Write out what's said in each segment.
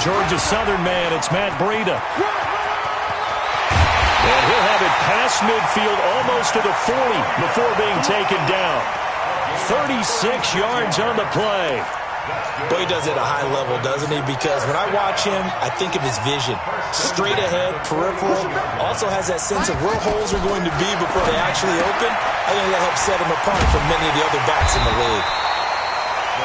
Georgia Southern man, it's Matt Breida. And he'll have it past midfield almost to the 40 before being taken down. 36 yards on the play. Boy, he does it at a high level, doesn't he? Because when I watch him, I think of his vision. Straight ahead, peripheral. Also has that sense of where holes are going to be before they actually open. I think that helps set him apart from many of the other backs in the league.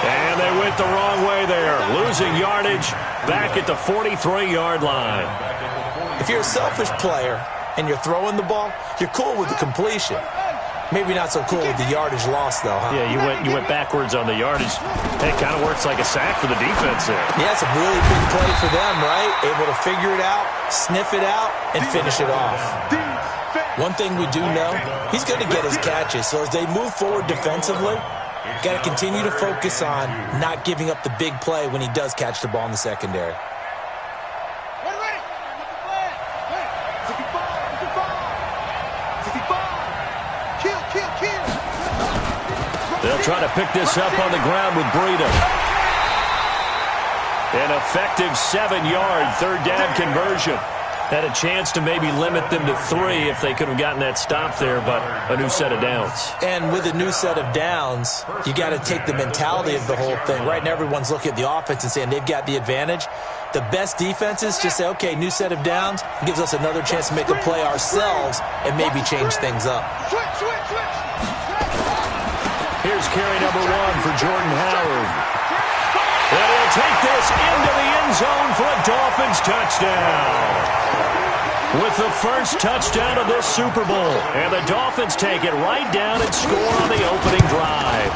And they went the wrong way there. Losing yardage back at the 43-yard line. If you're a selfish player and you're throwing the ball, you're cool with the completion. Maybe not so cool with the yardage loss, though, huh? Yeah, you went backwards on the yardage. It kind of works like a sack for the defense there. Yeah, it's a really big play for them, right? Able to figure it out, sniff it out, and finish it off. One thing we do know, he's going to get his catches. So as they move forward defensively, got to continue to focus on not giving up the big play when he does catch the ball in the secondary. They'll try to pick this up on the ground with Breida. An effective 7-yard third down conversion. Had a chance to maybe limit them to 3 if they could have gotten that stop there, but a new set of downs. And with a new set of downs, you got to take the mentality of the whole thing. Right now, everyone's looking at the offense and saying they've got the advantage. The best defenses just say, okay, new set of downs, gives us another chance to make a play ourselves and maybe change things up. Here's carry number 1 for Jordan Howard. And he'll take this into the end zone for a Dolphins touchdown. With the first touchdown of this Super Bowl. And the Dolphins take it right down and score on the opening drive.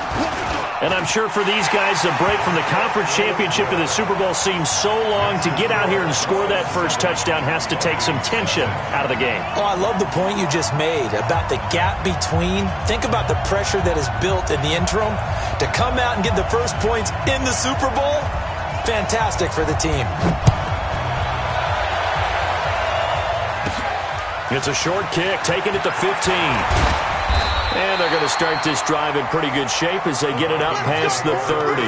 And I'm sure for these guys, the break from the conference championship to the Super Bowl seems so long. To get out here and score that first touchdown has to take some tension out of the game. Oh, I love the point you just made about the gap between. Think about the pressure that is built in the interim. To come out and get the first points in the Super Bowl, fantastic for the team. It's a short kick, taking it to 15. And they're going to start this drive in pretty good shape as they get it out past the 30.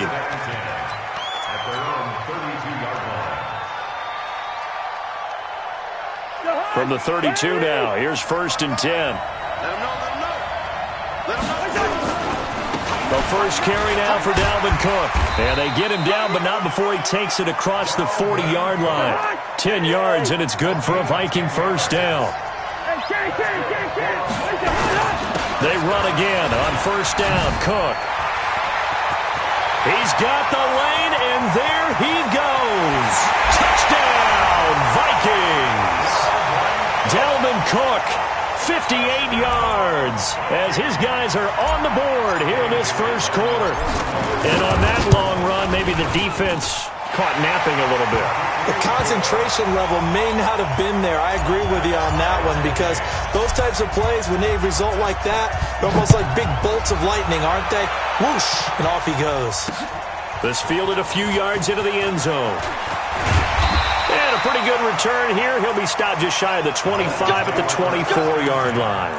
From the 32 now, here's 1st and 10. The first carry now for Dalvin Cook. And they get him down, but not before he takes it across the 40-yard line. 10 yards, and it's good for a Viking first down. They run again on first down. Cook. He's got the lane, and there he goes. Touchdown, Vikings. Dalvin Cook, 58 yards, as his guys are on the board here in this first quarter. And on that long run, maybe the defense caught napping a little bit. The concentration level may not have been there. I agree with you on that one, because those types of plays, when they result like that, they're almost like big bolts of lightning, aren't they? Whoosh, and off he goes. This fielded a few yards into the end zone. And a pretty good return here. He'll be stopped just shy of the 25 at the 24-yard line.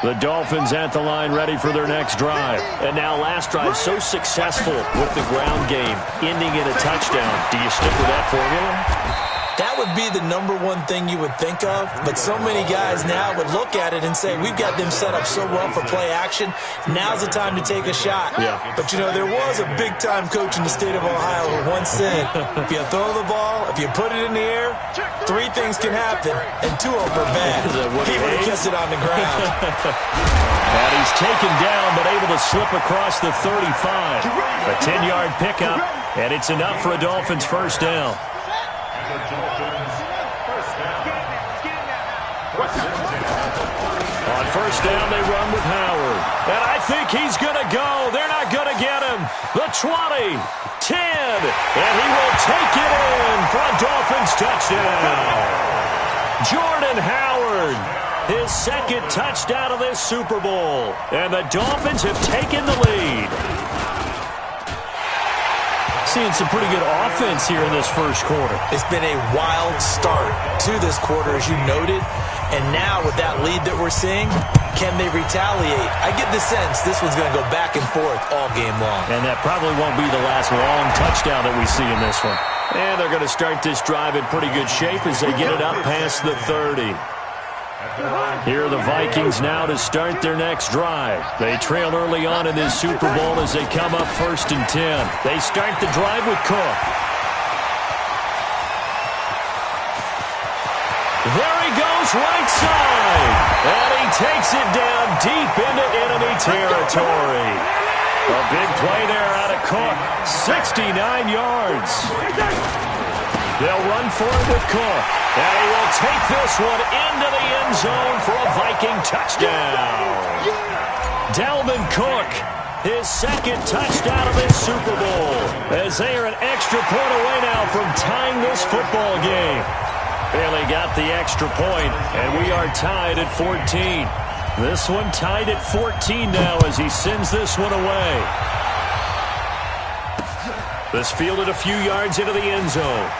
The Dolphins at the line ready for their next drive. And now last drive so successful with the ground game, ending in a touchdown. Do you stick with that formula? That would be the number one thing you would think of, but so many guys now would look at it and say, we've got them set up so well for play action, now's the time to take a shot. Yeah. But, you know, there was a big-time coach in the state of Ohio who once said, if you throw the ball, if you put it in the air, 3 things can happen, and 2 of them are bad. He would have kissed it on the ground. And he's taken down, but able to slip across the 35. A 10-yard pickup, and it's enough for a Dolphins first down. On first down, they run with Howard. And I think he's going to go. They're not going to get him. The 20, 10, and he will take it in for a Dolphins touchdown. Jordan Howard, his second touchdown of this Super Bowl. And the Dolphins have taken the lead. seeing some pretty good offense here in this first quarter. It's been a wild start to this quarter, as you noted. And now with that lead that we're seeing, can they retaliate? I get the sense this one's going to go back and forth all game long. And that probably won't be the last long touchdown that we see in this one. And they're going to start this drive in pretty good shape as they get it up past the 30. Here are the Vikings now to start their next drive. They trail early on in this Super Bowl as they come up 1st and 10. They start the drive with Cook. There he goes, right side. And he takes it down deep into enemy territory. A big play there out of Cook. 69 yards. They'll run for it with Cook. And he will take this one into the end zone for a Viking touchdown. Dalvin Cook, his second touchdown of this Super Bowl, as they are an extra point away now from tying this football game. Barely got the extra point, and we are tied at 14. This one tied at 14 now as he sends this one away. This fielded a few yards into the end zone.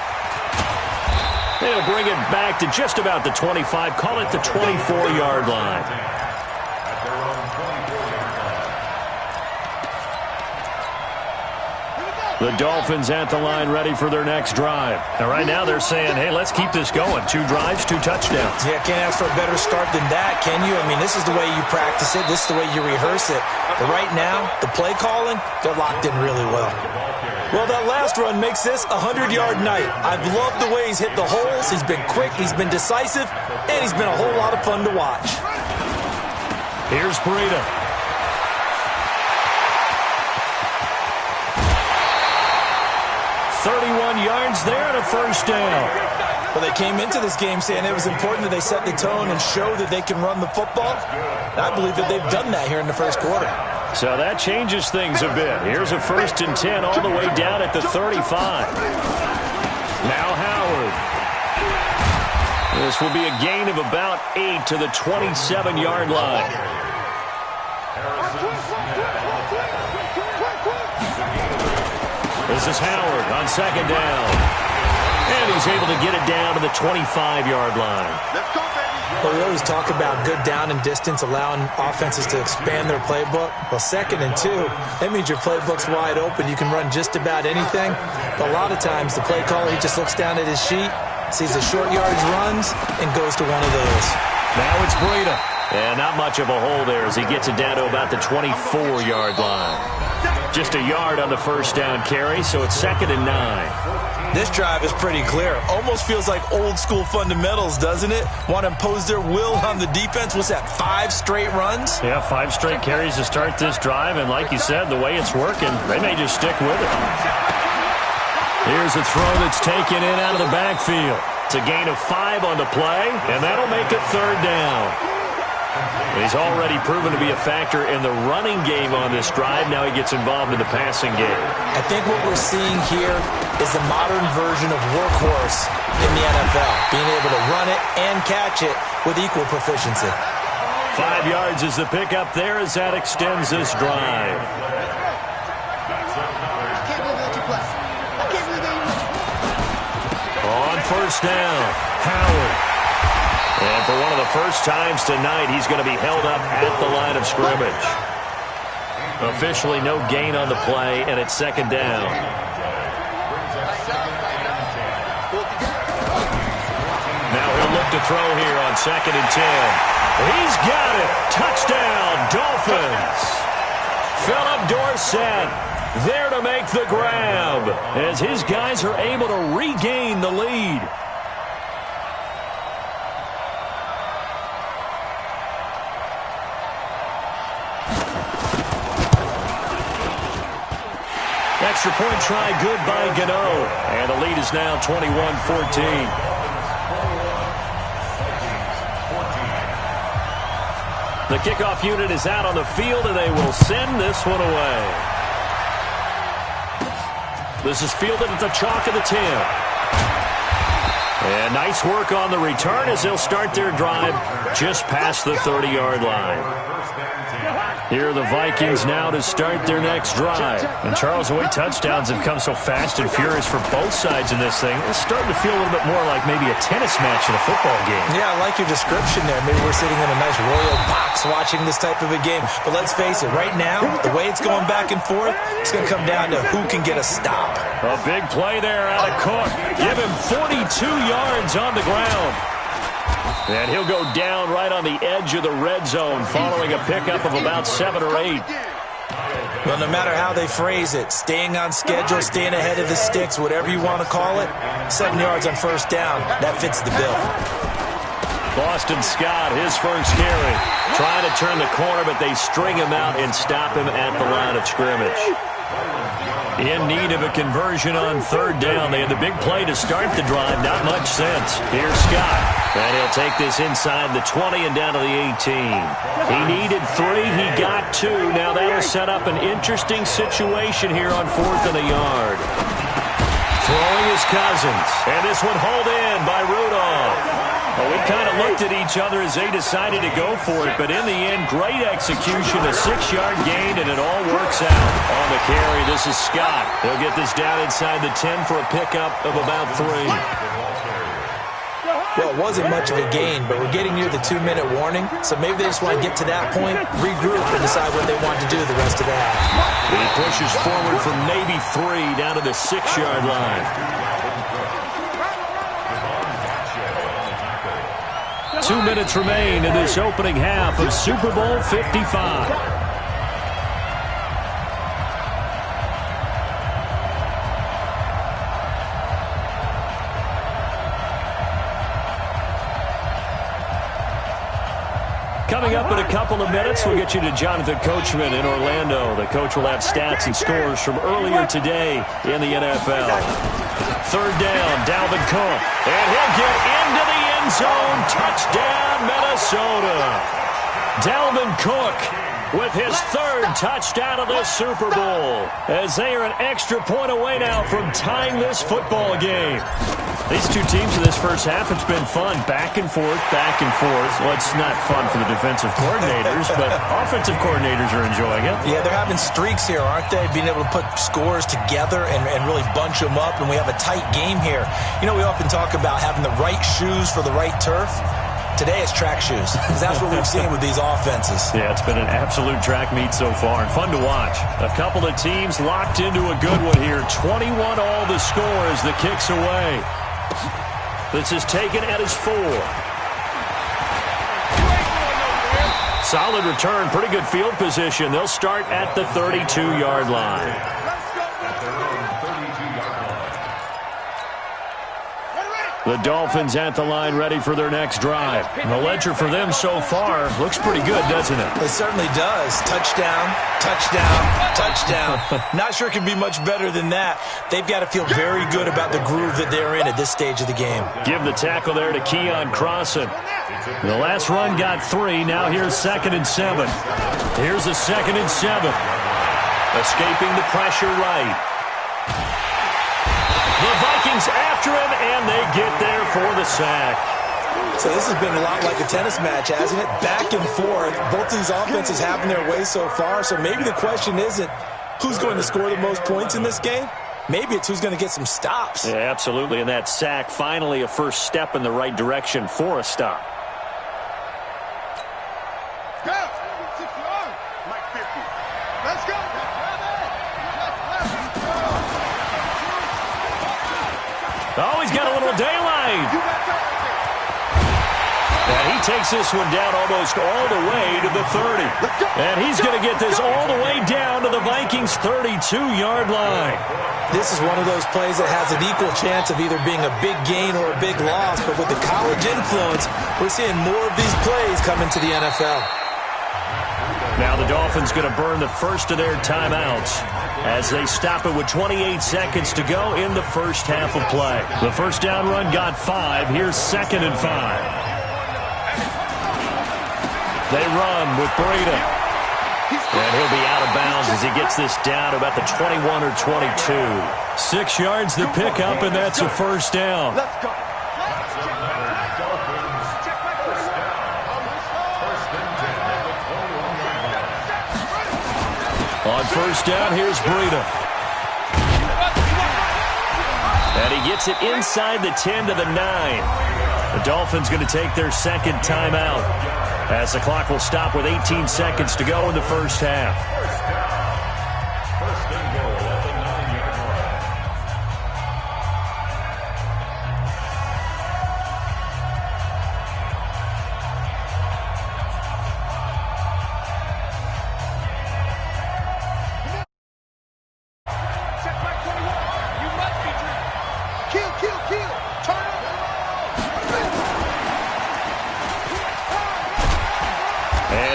They'll bring it back to just about the 25, call it the 24-yard line. The Dolphins at the line ready for their next drive. And right now they're saying, hey, let's keep this going. 2 drives, 2 touchdowns. Yeah, can't ask for a better start than that, can you? I mean, this is the way you practice it. This is the way you rehearse it. But right now, the play calling, they're locked in really well. Well, that last run makes this a 100-yard night. I've loved the way he's hit the holes. He's been quick, he's been decisive, and he's been a whole lot of fun to watch. Here's Breida. Yards there and a first down. Well, they came into this game saying it was important that they set the tone and show that they can run the football. And I believe that they've done that here in the first quarter. So that changes things a bit. Here's a 1st and 10 all the way down at the 35. Now Howard. This will be a gain of about 8 to the 27-yard line. This is Howard on 2nd down. And he's able to get it down to the 25-yard line. Well, we always talk about good down and distance, allowing offenses to expand their playbook. Well, 2nd and 2, that means your playbook's wide open. You can run just about anything. But a lot of times, the play caller, he just looks down at his sheet, sees the short yardage runs, and goes to one of those. Now it's Breida. And not much of a hole there as he gets it down to about the 24-yard line. Just a yard on the first down carry, so it's 2nd and 9. This drive is pretty clear. Almost feels like old school fundamentals, doesn't it? Want to impose their will on the defense. What's that, 5 straight runs? Yeah, 5 straight carries to start this drive, and like you said, the way it's working, they may just stick with it. Here's a throw that's taken in out of the backfield. It's a gain of 5 on the play, and that'll make it 3rd down. He's already proven to be a factor in the running game on this drive. Now he gets involved in the passing game. I think what we're seeing here is the modern version of workhorse in the NFL, being able to run it and catch it with equal proficiency. 5 yards is the pickup there as that extends this drive. On 1st down, Howard. And for one of the first times tonight, he's going to be held up at the line of scrimmage. Officially no gain on the play, and it's 2nd down. Now he'll look to throw here on 2nd and 10. He's got it. Touchdown, Dolphins. Philip Dorsett there to make the grab as his guys are able to regain the lead. Extra point try good by Gano. And the lead is now 21-14. The kickoff unit is out on the field, and they will send this one away. This is fielded at the chalk of the 10. And nice work on the return as they'll start their drive just past the 30-yard line. Here are the Vikings now to start their next drive. And Charles, the way touchdowns have come so fast and furious for both sides in this thing, it's starting to feel a little bit more like maybe a tennis match in a football game. Yeah, I like your description there. Maybe we're sitting in a nice royal box watching this type of a game. But let's face it, right now, the way it's going back and forth, it's going to come down to who can get a stop. A big play there out of Cook. Give him 42 yards on the ground. And he'll go down right on the edge of the red zone following a pickup of about 7 or 8. Well, no matter how they phrase it, staying on schedule, staying ahead of the sticks, whatever you want to call it, 7 yards on first down, that fits the bill. Boston Scott, his first carry. Trying to turn the corner, but they string him out and stop him at the line of scrimmage. In need of a conversion on third down. They had the big play to start the drive. Not much sense. Here's Scott. And he'll take this inside the 20 and down to the 18. He needed 3. He got 2. Now that'll set up an interesting situation here on 4th and a yard. Throwing his Cousins. And this one hauled in by Rudolph. Well, we kind of looked at each other as they decided to go for it, but in the end, great execution, a 6-yard gain, and it all works out. On the carry, this is Scott. He'll get this down inside the 10 for a pickup of about 3. Well, it wasn't much of a gain, but we're getting near the 2-minute warning, so maybe they just want to get to that point, regroup, and decide what they want to do the rest of the half. He pushes forward from maybe 3 down to the 6-yard line. 2 minutes remain in this opening half of Super Bowl 55. Coming up in a couple of minutes, we'll get you to Jonathan Coachman in Orlando. The coach will have stats and scores from earlier today in the NFL. Third down, Dalvin Cook. And he'll get into the end zone. Touchdown, Minnesota. Dalvin Cook with his 3rd touchdown of this Super Bowl, as they are an extra point away now from tying this football game. These two teams in this first half, it's been fun. Back and forth, back and forth. Well, it's not fun for the defensive coordinators, but offensive coordinators are enjoying it. Yeah, they're having streaks here, aren't they? Being able to put scores together and really bunch them up, and we have a tight game here. You know, we often talk about having the right shoes for the right turf. Today it's track shoes. That's what we've seen with these offenses. Yeah, it's been an absolute track meet so far, and fun to watch. A couple of teams locked into a good one here. 21 all the score as the kick's away. This is taken at his 4. Solid return, pretty good field position. They'll start at the 32-yard line. The Dolphins at the line ready for their next drive. The ledger for them so far looks pretty good, doesn't it? It certainly does. Touchdown, touchdown, touchdown. Not sure it can be much better than that. They've got to feel very good about the groove that they're in at this stage of the game. Give the tackle there to Keon Crossan. The last run got 3. Now here's 2nd and 7. Here's a 2nd and 7. Escaping the pressure right. The Vikings after him, and they get there for the sack. So this has been a lot like a tennis match, hasn't it? Back and forth. Both these offenses having their way so far, so maybe the question isn't who's going to score the most points in this game. Maybe it's who's going to get some stops. Yeah, absolutely, and that sack finally a first step in the right direction for a stop. Oh, he's got a little daylight. And he takes this one down almost all the way to the 30. And he's going to get this all the way down to the Vikings' 32-yard line. This is one of those plays that has an equal chance of either being a big gain or a big loss. But with the college influence, we're seeing more of these plays come into the NFL. Now the Dolphins going to burn the first of their timeouts as they stop it with 28 seconds to go in the first half of play. The first down run got 5. Here's 2nd and 5. They run with Breida. And he'll be out of bounds as he gets this down to about the 21 or 22. 6 yards the pickup, and that's a first down. On first down, here's Breida. And he gets it inside the 10 to the 9. The Dolphins going to take their second timeout as the clock will stop with 18 seconds to go in the first half.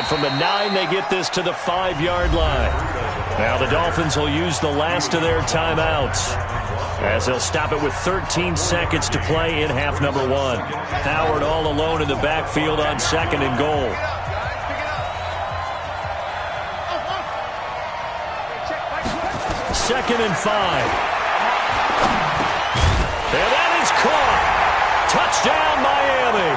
From the 9, they get this to the 5-yard line. Now the Dolphins will use the last of their timeouts as they'll stop it with 13 seconds to play in half number 1. Howard all alone in the backfield on 2nd and goal. Second and 5. And that is caught. Touchdown, Miami.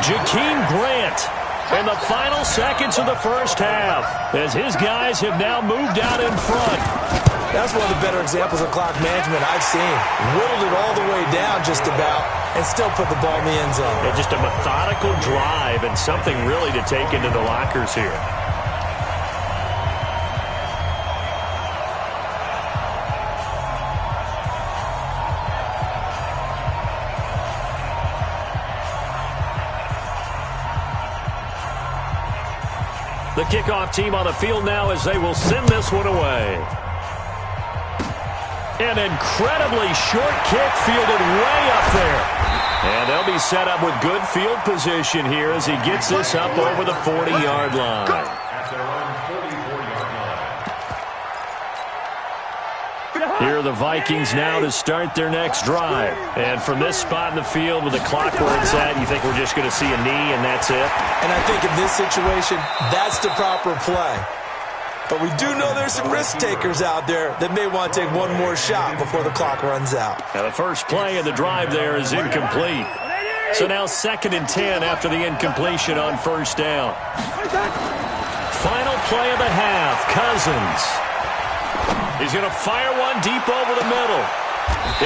Jakeem Grant in the final seconds of the first half as his guys have now moved out in front. That's one of the better examples of clock management I've seen. Whittled it all the way down just about and still put the ball in the end zone. Yeah, just a methodical drive and something really to take into the lockers here. The kickoff team on the field now as they will send this one away. An incredibly short kick fielded way up there. And they'll be set up with good field position here as he gets this up over the 40-yard line. Here are the Vikings now to start their next drive. And from this spot in the field with the clock where it's at, you think we're just going to see a knee and that's it? And I think in this situation, that's the proper play. But we do know there's some risk takers out there that may want to take one more shot before the clock runs out. Now the first play of the drive there is incomplete. So now 2nd and 10 after the incompletion on first down. Final play of the half, Cousins. He's going to fire one deep over the middle.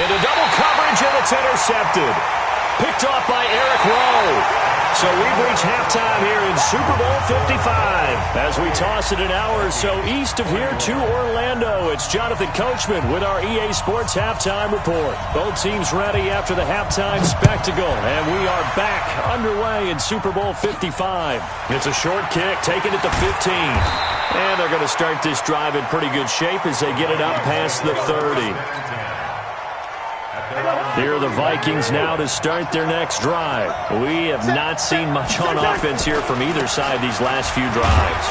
Into double coverage, and it's intercepted. Picked off by Eric Rowe. So we've reached halftime here in Super Bowl 55. As we toss it an hour or so east of here to Orlando, it's Jonathan Coachman with our EA Sports Halftime Report. Both teams ready after the halftime spectacle, and we are back underway in Super Bowl 55. It's a short kick, taken at the 15. And they're going to start this drive in pretty good shape as they get it up past the 30. Here are the Vikings now to start their next drive. We have not seen much on offense here from either side these last few drives.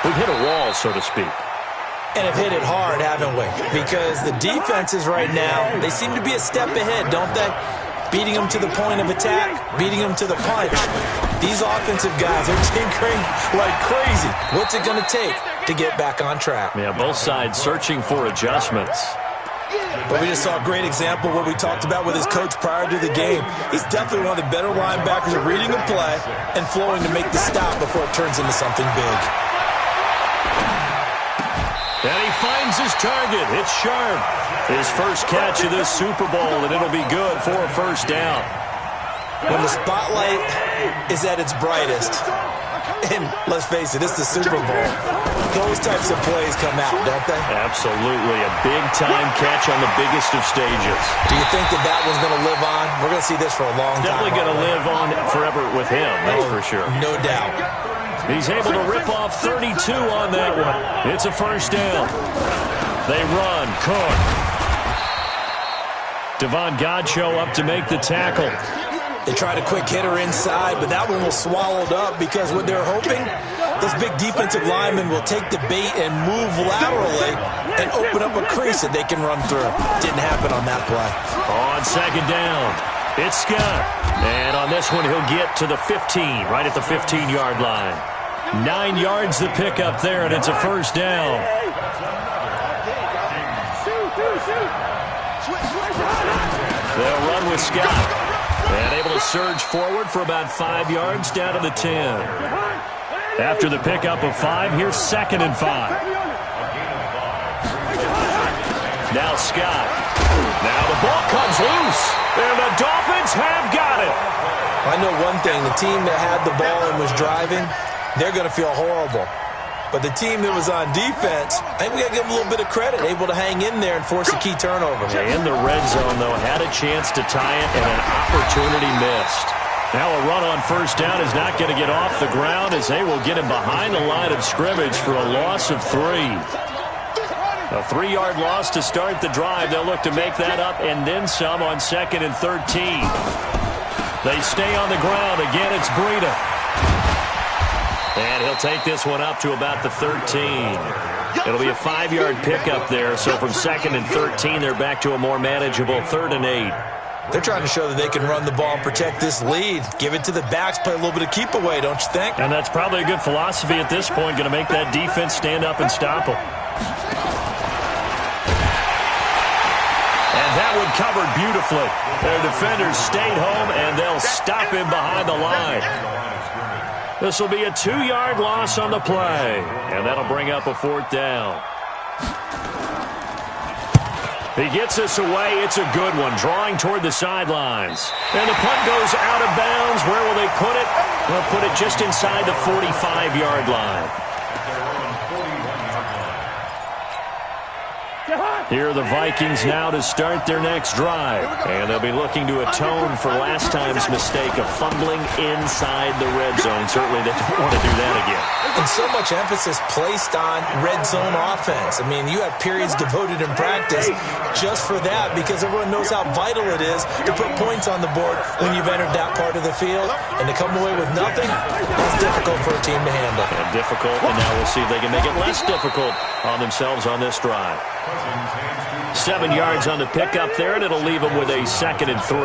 We've hit a wall, so to speak. And have hit it hard, haven't we? Because the defenses right now, they seem to be a step ahead, don't they? Beating them to the point of attack, beating them to the punch. These offensive guys are tinkering like crazy. What's it going to take to get back on track? Yeah, both sides searching for adjustments. But we just saw a great example of what we talked about with his coach prior to the game. He's definitely one of the better linebackers at reading a play and flowing to make the stop before it turns into something big. And he finds his target. It's Sharp. His first catch of this Super Bowl, and it'll be good for a first down. When the spotlight is at its brightest, and let's face it, it's the Super Bowl, those types of plays come out, don't they? Absolutely. A big-time catch on the biggest of stages. Do you think that that one's going to live on? We're going to see this for a long time. Definitely going to live on forever with him, that's for sure. No doubt. He's able to rip off 32 on that one. It's a first down. They run. Cook. Devon Godchaux up to make the tackle. They tried a quick hitter inside, but that one was swallowed up because what they're hoping, those big defensive linemen will take the bait and move laterally and open up a crease that they can run through. Didn't happen on that play. On second down, it's Scott. And on this one, he'll get to the 15, right at the 15-yard line. 9 yards the pick up there, and it's a first down. They'll run with Scott. And able to surge forward for about 5 yards down to the 10. After the pickup of 5, here's 2nd and 5. Now Scott. Now the ball comes loose, and the Dolphins have got it. I know one thing. The team that had the ball and was driving, they're going to feel horrible. But the team that was on defense, I think we got to give them a little bit of credit, able to hang in there and force a key turnover. In the red zone, though, had a chance to tie it, and an opportunity missed. Now a run on first down is not going to get off the ground as they will get him behind the line of scrimmage for a loss of 3. A 3-yard loss to start the drive. They'll look to make that up and then some on 2nd and 13. They stay on the ground. Again, it's Breida. And he'll take this one up to about the 13. It'll be a 5-yard pickup there. So from 2nd and 13, they're back to a more manageable 3rd and 8. They're trying to show that they can run the ball and protect this lead. Give it to the backs, play a little bit of keep away, don't you think? And that's probably a good philosophy at this point, going to make that defense stand up and stop them. And that one covered beautifully. Their defenders stayed home, and they'll stop him behind the line. This will be a 2-yard loss on the play, and that'll bring up a 4th down. He gets this away. It's a good one, drawing toward the sidelines. And the punt goes out of bounds. Where will they put it? They'll put it just inside the 45-yard line. Here are the Vikings now to start their next drive. And they'll be looking to atone for last time's mistake of fumbling inside the red zone. Certainly they don't want to do that again. And so much emphasis placed on red zone offense. I mean, you have periods devoted in practice just for that because everyone knows how vital it is to put points on the board when you've entered that part of the field. And to come away with nothing, that's difficult for a team to handle. And difficult, and now we'll see if they can make it less difficult on themselves on this drive. 7 yards on the pickup there, and it'll leave them with a 2nd and 3.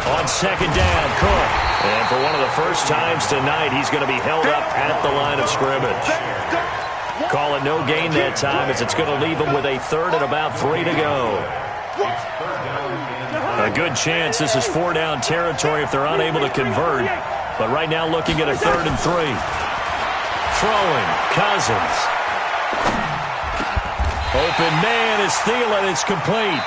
On 2nd down, Cook. And for one of the first times tonight, he's going to be held up at the line of scrimmage. Call it no gain that time as it's going to leave him with a 3rd and about 3 to go. A good chance this is 4-down territory if they're unable to convert. But right now looking at a 3rd and 3. Throwing, Cousins. Open man is Thielen. It's complete.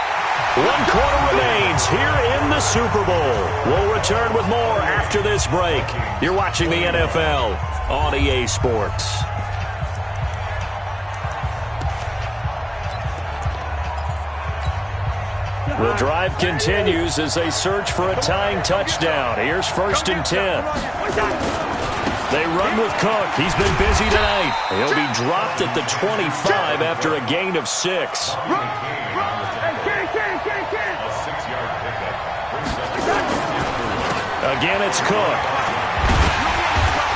1 quarter remains here in the Super Bowl. We'll return with more after this break. You're watching the NFL on EA Sports. The drive continues as they search for a tying touchdown. Here's 1st and 10. They run with Cook. He's been busy tonight. He'll be dropped at the 25 after a gain of 6. Again, it's Cook.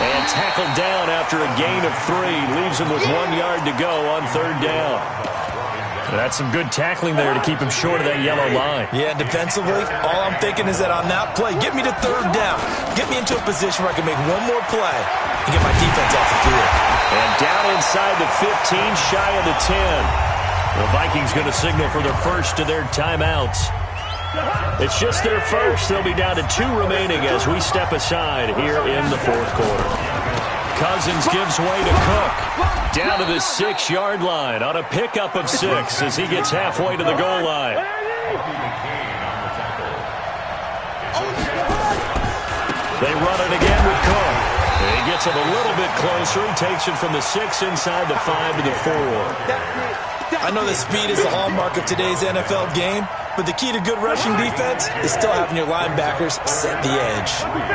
And tackled down after a gain of 3. Leaves him with 1 yard to go on 3rd down. That's some good tackling there to keep him short of that yellow line. Yeah, defensively, all I'm thinking is that on that play, get me to 3rd down. Get me into a position where I can make one more play and get my defense off the field. And down inside the 15, shy of the 10. The Vikings going to signal for their first of their timeouts. It's just their first. They'll be down to 2 remaining as we step aside here in the 4th quarter. Cousins gives way to Cook. Down to the 6-yard line on a pickup of 6 as he gets halfway to the goal line. They run it again with Cook. And he gets it a little bit closer. He takes it from the 6 inside the 5 to the 4. I know that speed is the hallmark of today's NFL game, but the key to good rushing defense is still having your linebackers set the edge.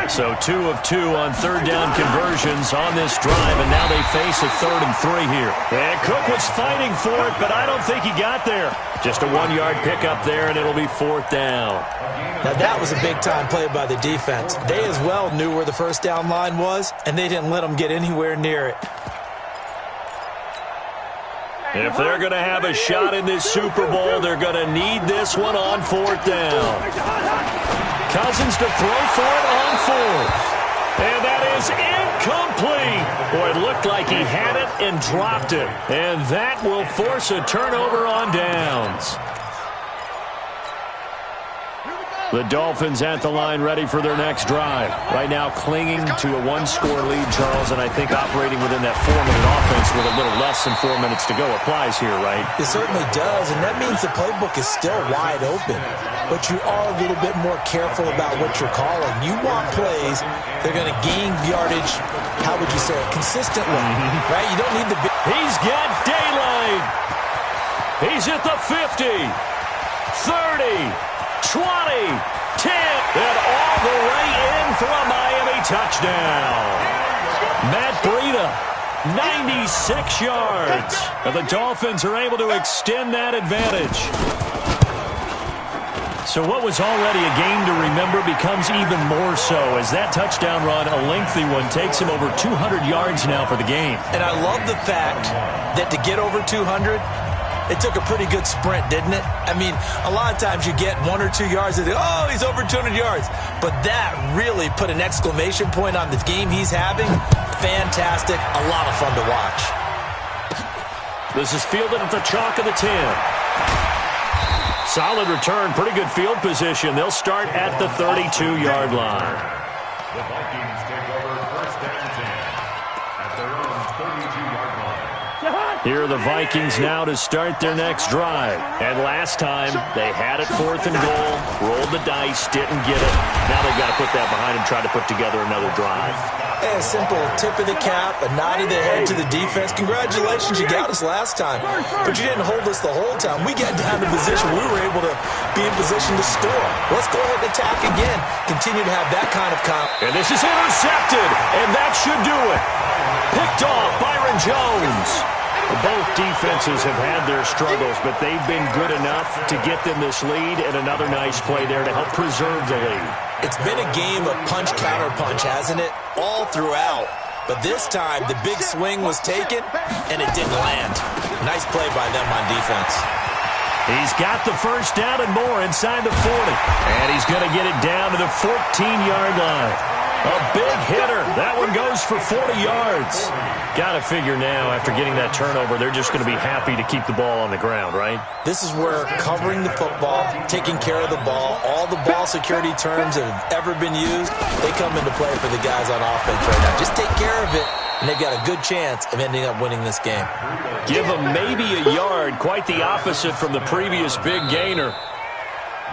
So 2 of 2 on 3rd down conversions on this drive, and now they face a 3rd and 3 here. And Cook was fighting for it, but I don't think he got there. Just a 1-yard pickup there, and it'll be 4th down. Now that was a big-time play by the defense. They as well knew where the first down line was, and they didn't let them get anywhere near it. If they're going to have a shot in this Super Bowl, they're going to need this one on 4th down. Cousins to throw for it on 4th. And that is incomplete. Boy, it looked like he had it and dropped it. And that will force a turnover on downs. The Dolphins at the line, ready for their next drive. Right now clinging to a one-score lead, Charles, and I think operating within that 4-minute offense with a little less than 4 minutes to go applies here, right? It certainly does, and that means the playbook is still wide open. But you are a little bit more careful about what you're calling. You want plays that are going to gain yardage, how would you say it, consistently, right? You don't need the big... He's got daylight. He's at the 50, 30, 20, 10, and all the way in for a Miami touchdown. Matt Breida, 96 yards. And the Dolphins are able to extend that advantage. So what was already a game to remember becomes even more so as that touchdown run, a lengthy one, takes him over 200 yards now for the game. And I love the fact that to get over 200, it took a pretty good sprint, didn't it? I mean, a lot of times you get 1 or 2 yards and think, oh, he's over 200 yards. But that really put an exclamation point on the game he's having. Fantastic. A lot of fun to watch. This is fielded at the chalk of the 10. Solid return. Pretty good field position. They'll start at the 32-yard line. The Vikings take over first and 10 at their own 32-yard line. Here are the Vikings now to start their next drive. And last time, they had it 4th and goal, rolled the dice, didn't get it. Now they've got to put that behind and try to put together another drive. A simple tip of the cap, a nod of the head to the defense. Congratulations, you got us last time. But you didn't hold us the whole time. We got down to position. We were able to be in position to score. Let's go ahead and attack again. Continue to have that kind of And this is intercepted, and that should do it. Picked off Byron Jones. Both defenses have had their struggles, but they've been good enough to get them this lead, and another nice play there to help preserve the lead. It's been a game of punch-counter-punch, hasn't it? All throughout. But this time, the big swing was taken, and it didn't land. Nice play by them on defense. He's got the first down and more inside the 40. And he's going to get it down to the 14-yard line. A big hitter. That one goes for 40 yards. Got to figure now, after getting that turnover, they're just going to be happy to keep the ball on the ground, right? This is where covering the football, taking care of the ball, all the ball security terms that have ever been used, they come into play for the guys on offense right now. Just take care of it, and they've got a good chance of ending up winning this game. Give them maybe a yard, quite the opposite from the previous big gainer.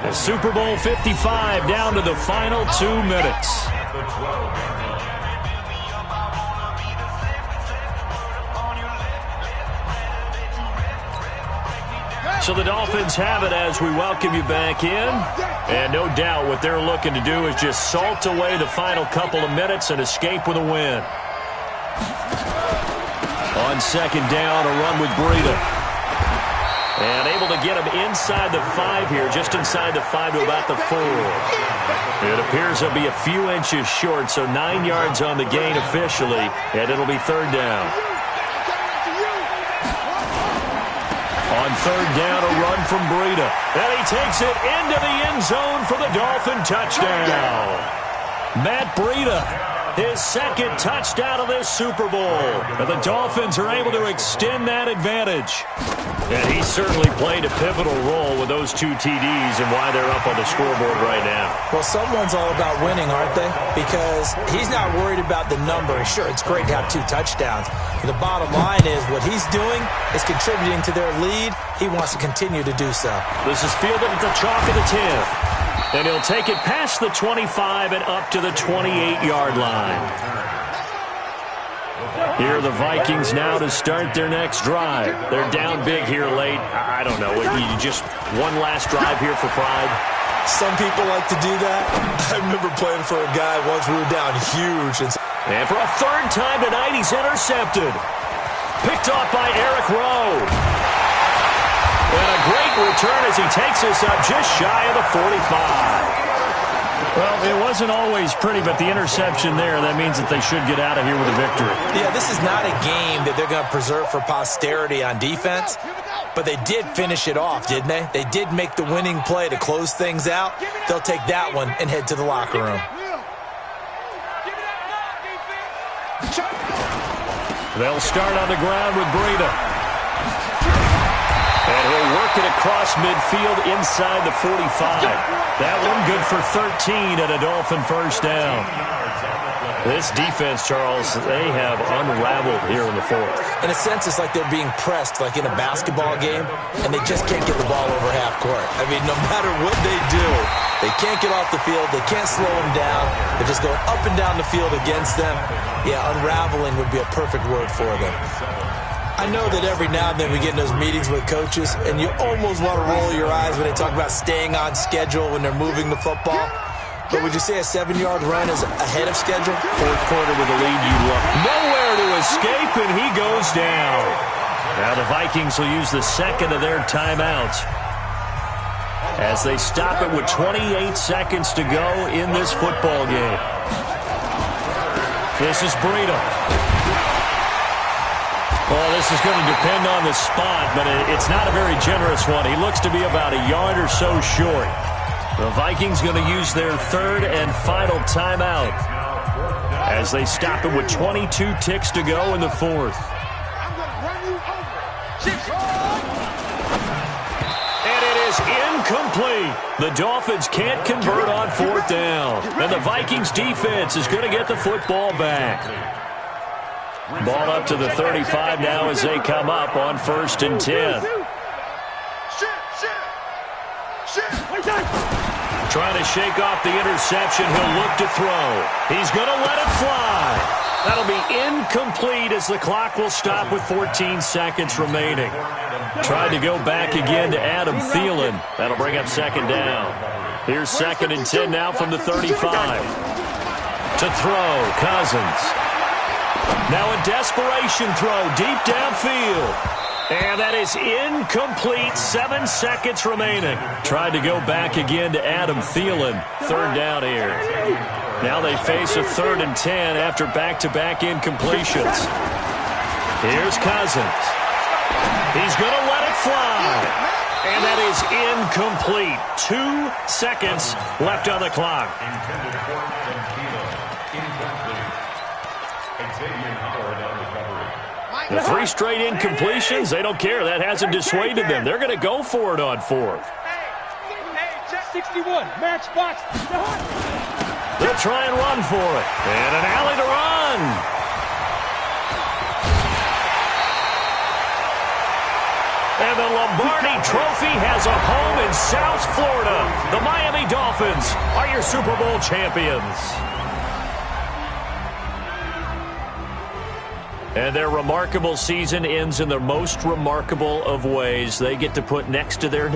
The Super Bowl 55 down to the final 2 minutes. So the Dolphins have it as we welcome you back in. And no doubt what they're looking to do is just salt away the final couple of minutes and escape with a win. On second down, a run with Breida. And able to get him inside the 5 here, just inside the 5 to about the 4. It appears he'll be a few inches short, so 9 yards on the gain officially, and it'll be 3rd down. On 3rd down, a run from Breida. And he takes it into the end zone for the Dolphin touchdown. Matt Breida, his 2nd touchdown of this Super Bowl. And the Dolphins are able to extend that advantage. And he certainly played a pivotal role with those 2 TDs and why they're up on the scoreboard right now. Well, someone's all about winning, aren't they? Because he's not worried about the number. Sure, it's great to have 2 touchdowns. But the bottom line is what he's doing is contributing to their lead. He wants to continue to do so. This is fielded at the chalk of the 10. And he'll take it past the 25 and up to the 28-yard line. Here are the Vikings now to start their next drive. They're down big here late. I don't know. You just one last drive here for pride? Some people like to do that. I remember playing for a guy once we were down huge. And for a 3rd time tonight, he's intercepted. Picked off by Eric Rowe. And a great return as he takes us up just shy of the 45. Well, it wasn't always pretty, but the interception there, that means that they should get out of here with a victory. Yeah, this is not a game that they're going to preserve for posterity on defense, but they did finish it off, didn't they? They did make the winning play to close things out. They'll take that one and head to the locker room. They'll start on the ground with Breida. And he'll work it across midfield inside the 45. That one good for 13 and a Dolphin first down. This defense, Charles, they have unraveled here in the fourth. In a sense, it's like they're being pressed like in a basketball game, and they just can't get the ball over half court. I mean, no matter what they do, they can't get off the field. They can't slow them down. They're just going up and down the field against them. Yeah, unraveling would be a perfect word for them. I know that every now and then we get in those meetings with coaches, and you almost want to roll your eyes when they talk about staying on schedule when they're moving the football. But would you say a 7-yard run is ahead of schedule? Fourth quarter with a lead, you look nowhere to escape, and he goes down. Now the Vikings will use the second of their timeouts as they stop it with 28 seconds to go in this football game. This is Breida. Well, this is going to depend on the spot, but it's not a very generous one. He looks to be about a yard or so short. The Vikings going to use their third and final timeout as they stop it with 22 ticks to go in the fourth. And it is incomplete. The Dolphins can't convert on fourth down. And the Vikings defense is going to get the football back. Ball up to the 35 now as they come up on 1st and 10. Trying to shake off the interception. He'll look to throw. He's going to let it fly. That'll be incomplete as the clock will stop with 14 seconds remaining. Tried to go back again to Adam Thielen. That'll bring up second down. Here's 2nd and 10 now from the 35. To throw, Cousins. Now a desperation throw deep downfield. And that is incomplete. 7 seconds remaining. Tried to go back again to Adam Thielen. Third down here. Now they face a 3rd and 10 after back-to-back incompletions. Here's Cousins. He's going to let it fly. And that is incomplete. 2 seconds left on the clock. The 3 straight incompletions, they don't care. That hasn't dissuaded them. They're going to go for it on 4th. 61, matchbox. They'll try and run for it. And an alley to run. And the Lombardi Trophy has a home in South Florida. The Miami Dolphins are your Super Bowl champions. And their remarkable season ends in the most remarkable of ways. They get to put next to their